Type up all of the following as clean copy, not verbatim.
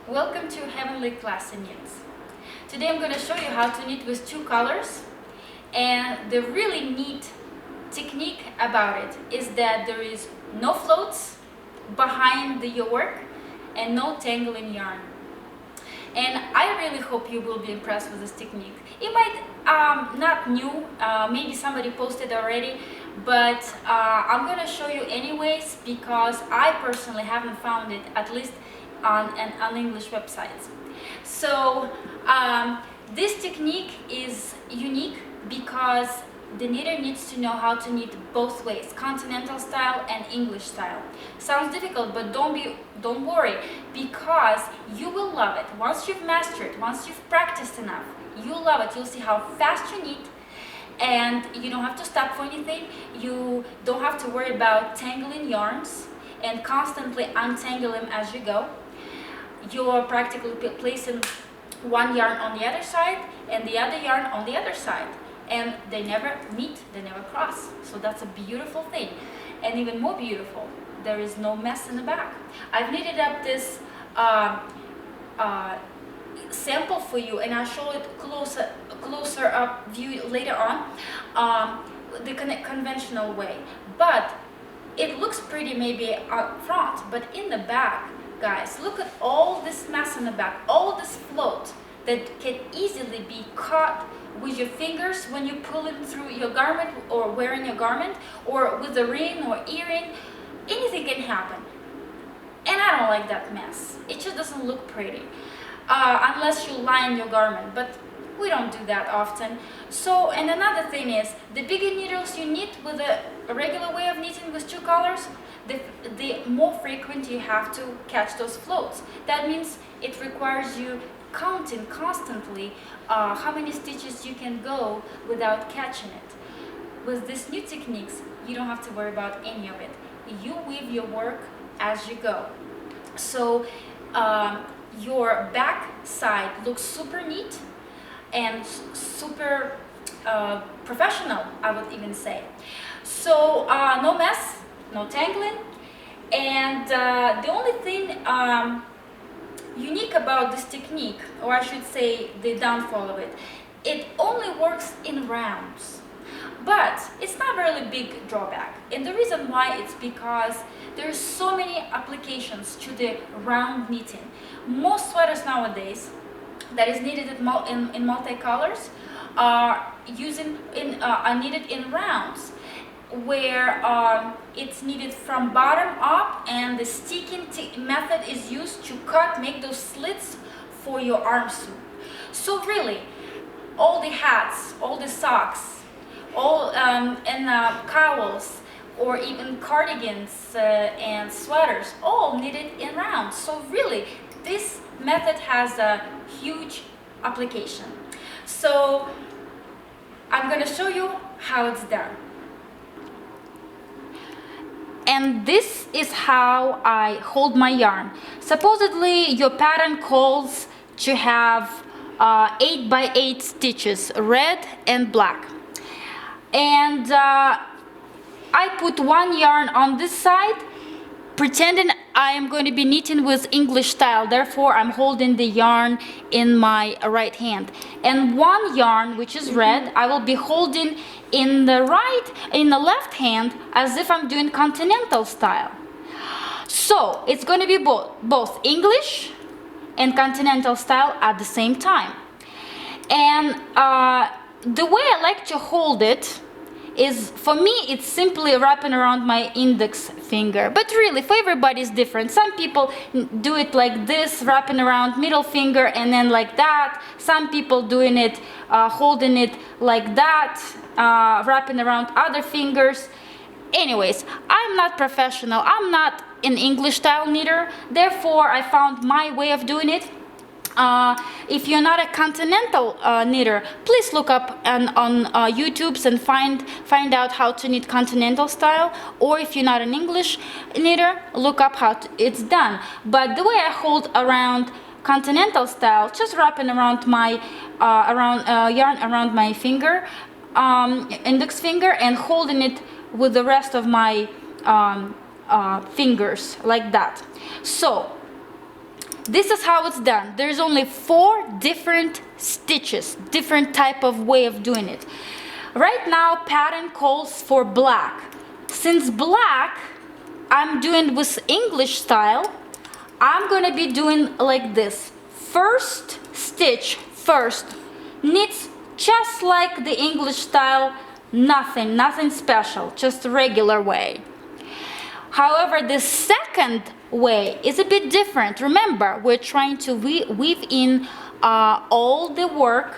Welcome to Heavenly Class in Knits. Today I'm going to show you how to knit with two colors, and the really neat technique about it is that there is no floats behind your work and no tangling yarn. And I really hope you will be impressed with this technique. It might not new, maybe somebody posted already, but I'm going to show you anyways because I personally haven't found it, at least on English websites. So this technique is unique because the knitter needs to know how to knit both ways, continental style and English style. Sounds difficult, but don't worry, because you will love it. Once you've mastered, once you've practiced enough, you'll love it. You'll see how fast you knit, and you don't have to stop for anything. You don't have to worry about tangling yarns and constantly untangle them as you go. You're practically placing one yarn on the other side and the other yarn on the other side, and they never meet, they never cross. So that's a beautiful thing. And even more beautiful, there is no mess in the back. I've knitted up this sample for you, and I'll show it closer up view later on, the conventional way. But it looks pretty maybe up front, but in the back, guys, look at all this mess in the back, all this float that can easily be caught with your fingers when you pull it through your garment or wearing your garment, or with a ring or earring. Anything can happen, and I don't like that mess. It just doesn't look pretty unless you line your garment, but we don't do that often. So, and another thing is, the bigger needles you knit with a regular way of knitting with two colors, the more frequent you have to catch those floats. That means it requires you counting constantly how many stitches you can go without catching it. With these new techniques, you don't have to worry about any of it. You weave your work as you go. So your back side looks super neat and super professional, I would even say. So no mess, no tangling, and the only thing unique about this technique, or I should say the downfall of it, it only works in rounds. But it's not a really big drawback, and the reason why it's because there's so many applications to the round knitting. Most sweaters nowadays that is knitted in multicolors are knitted in rounds, where it's knitted from bottom up, and the sticking method is used to make those slits for your arm suit. So really, all the hats, all the socks, all cowls, or even cardigans and sweaters, all knitted in rounds. So really, this method has a huge application. So I'm going to show you how it's done. And this is how I hold my yarn. Supposedly your pattern calls to have 8 by 8 stitches, red and black. And I put one yarn on this side, pretending I am going to be knitting with English style. Therefore, I'm holding the yarn in my right hand. And one yarn, which is red, I will be holding in the left hand, as if I'm doing continental style. So it's going to be both English and continental style at the same time. And the way I like to hold it is, for me, it's simply wrapping around my index finger. But really, for everybody is different. Some people do it like this, wrapping around middle finger, and then like that. Some people doing it, holding it like that, wrapping around other fingers. Anyways, I'm not professional. I'm not an English style knitter. Therefore, I found my way of doing it. If you're not a continental knitter, please look up on YouTube and find out how to knit continental style. Or if you're not an English knitter, look up how it's done. But the way I hold around continental style, just wrapping around my yarn around my finger, index finger, and holding it with the rest of my fingers like that. So This is how it's done. There's only 4 different stitches, different type of way of doing it. Right now, pattern calls for black. Since black, I'm doing with English style, I'm gonna be doing like this. First stitch first, knits just like the English style, nothing special, just a regular way. However, the second way is a bit different. Remember, we're trying to weave in all the work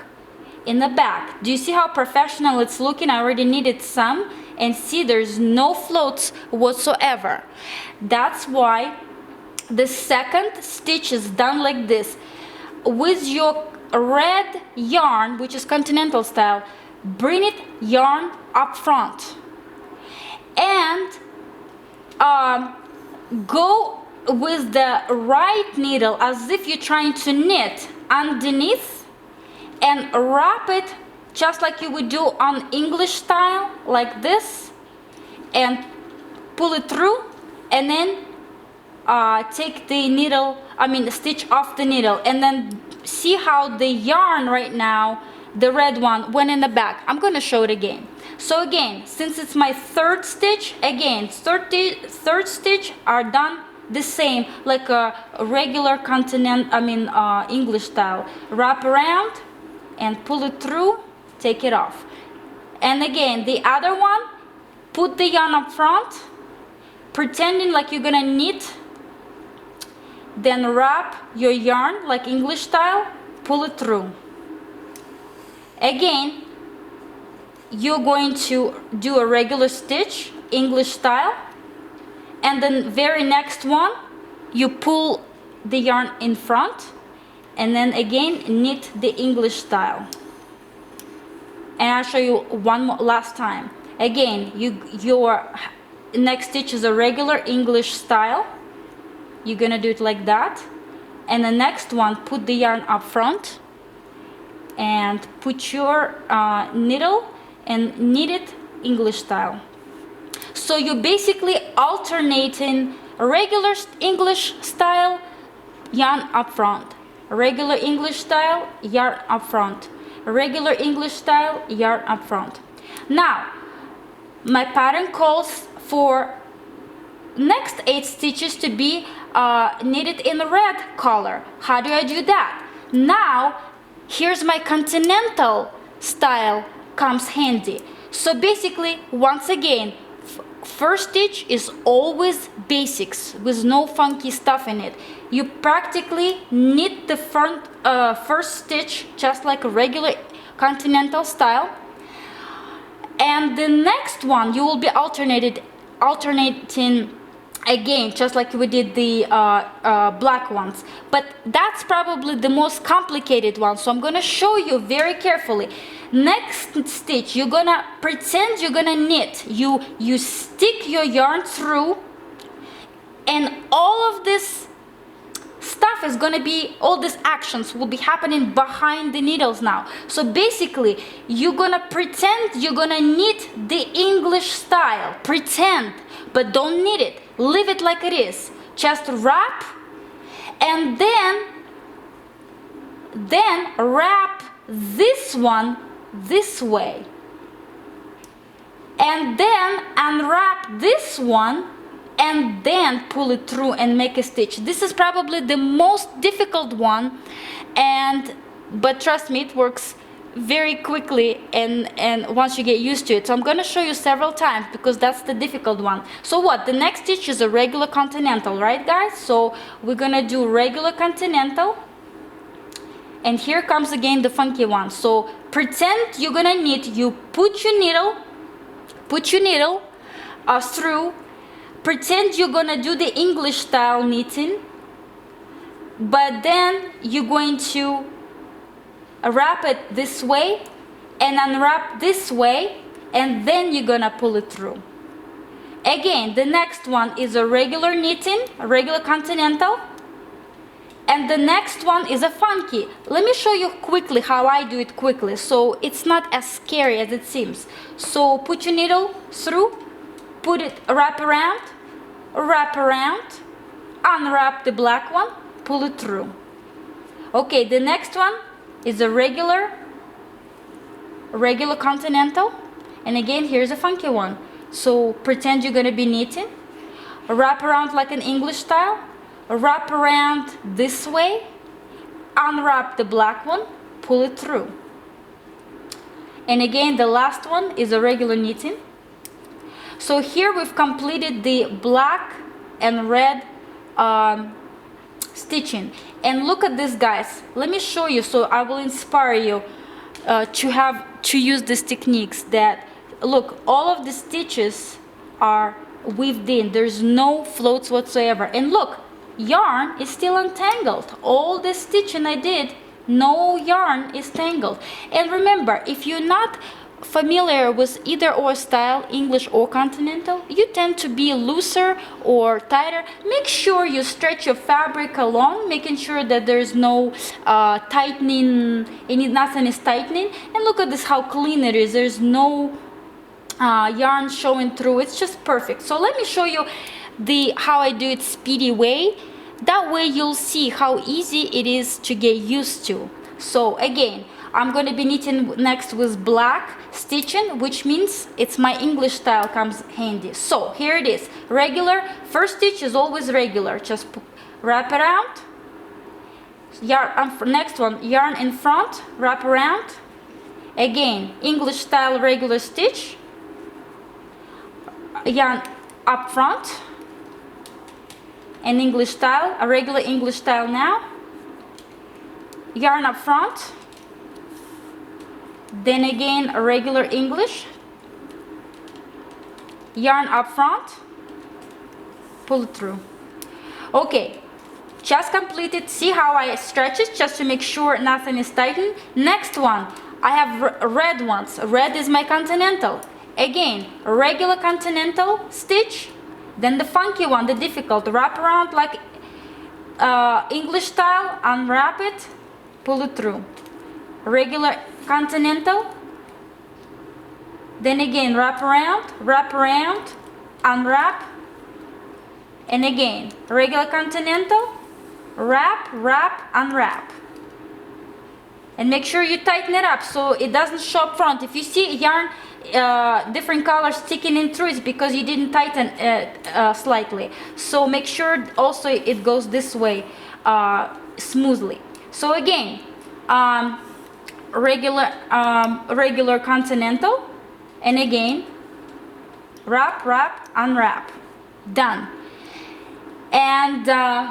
in the back. Do you see how professional it's looking? I already knitted some, and see there's no floats whatsoever. That's why the second stitch is done like this. With your red yarn, which is continental style, bring it yarn up front and go with the right needle as if you're trying to knit underneath and wrap it just like you would do on English style, like this, and pull it through, and then take the needle, the stitch off the needle, and then see how the yarn right now, the red one, went in the back. I'm going to show it again. So again, since it's my third stitch, again, third stitch are done the same, like a regular English style. Wrap around and pull it through, take it off. And again, the other one, put the yarn up front, pretending like you're gonna knit, then wrap your yarn like English style, pull it through. Again, you're going to do a regular stitch, English style, and then very next one, you pull the yarn in front, and then again knit the English style. And I'll show you one more last time. Again, your next stitch is a regular English style. You're gonna do it like that, and the next one, put the yarn up front and put your needle and knit it English style. So you're basically alternating regular English style, yarn up front, regular English style, yarn up front, regular English style, yarn up front. Now, my pattern calls for next 8 stitches to be knitted in the red color. How do I do that? Now, here's my continental style comes handy. So basically, once again, first stitch is always basics with no funky stuff in it. You practically knit the first stitch just like a regular continental style, and the next one you will be alternating again, just like we did the black ones. But that's probably the most complicated one, so I'm gonna show you very carefully. Next stitch, you're gonna pretend you're gonna knit. You stick your yarn through, and all of this stuff is gonna be, all these actions will be happening behind the needles now. So basically, you're gonna pretend you're gonna knit the English style. Pretend, but don't knit it. Leave it like it is. Just wrap, and then wrap this one this way, and then unwrap this one, and then pull it through and make a stitch. This is probably the most difficult one, but trust me, it works very quickly and once you get used to it. So I'm going to show you several times because that's the difficult one. So what, the next stitch is a regular continental, right guys? So we're going to do regular continental, and here comes again the funky one. So pretend you're going to knit. You put your needle through. Pretend you're going to do the English style knitting, but then you're going to wrap it this way and unwrap this way, and then you're gonna pull it through. Again, the next one is a regular knitting, a regular continental, and the next one is a funky. Let me show you quickly how I do it quickly, so it's not as scary as it seems. So put your needle through, wrap around, unwrap the black one, pull it through. Okay, the next one is a regular continental, and again here's a funky one. So pretend you're going to be knitting, wrap around like an English style, wrap around this way, unwrap the black one, pull it through. And again the last one is a regular knitting. So here we've completed the black and red stitching, and look at this, guys. Let me show you, so I will inspire you to use these techniques. That look, all of the stitches are weaved in, there's no floats whatsoever, and look, yarn is still untangled. All the stitching I did, no yarn is tangled. And remember, if you're not familiar with either or style, English or continental, you tend to be looser or tighter. Make sure you stretch your fabric along, making sure that there's no tightening, nothing is tightening. And look at this, how clean it is. There's no yarn showing through. It's just perfect. So let me show you how I do it speedy way. That way you'll see how easy it is to get used to. So again, I'm going to be knitting next with black stitching, which means it's my English style comes handy. So here it is, regular. First stitch is always regular, just wrap around, yarn. Next one, yarn in front, wrap around. Again, English style regular stitch, yarn up front, and English style, a regular English style now, yarn up front. Then again a regular English, yarn up front, pull it through. Okay, just completed. See how I stretch it just to make sure nothing is tightened. Next one, I have red ones. Red is my continental. Again, regular continental stitch, then the funky one, the difficult, wrap around like English style, unwrap it, pull it through. Regular continental, then again wrap around, unwrap, and again regular continental, wrap, unwrap, and make sure you tighten it up so it doesn't show up front. If you see yarn different colors sticking in through, it's because you didn't tighten slightly. So make sure also it goes this way smoothly. So again, regular continental, and again wrap, unwrap, done. And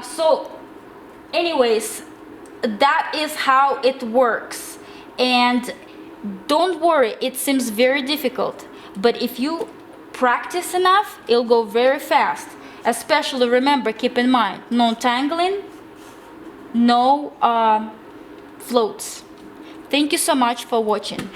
so anyways, that is how it works. And don't worry, it seems very difficult, but if you practice enough, it'll go very fast. Especially remember, keep in mind, no tangling, no floats. Thank you so much for watching.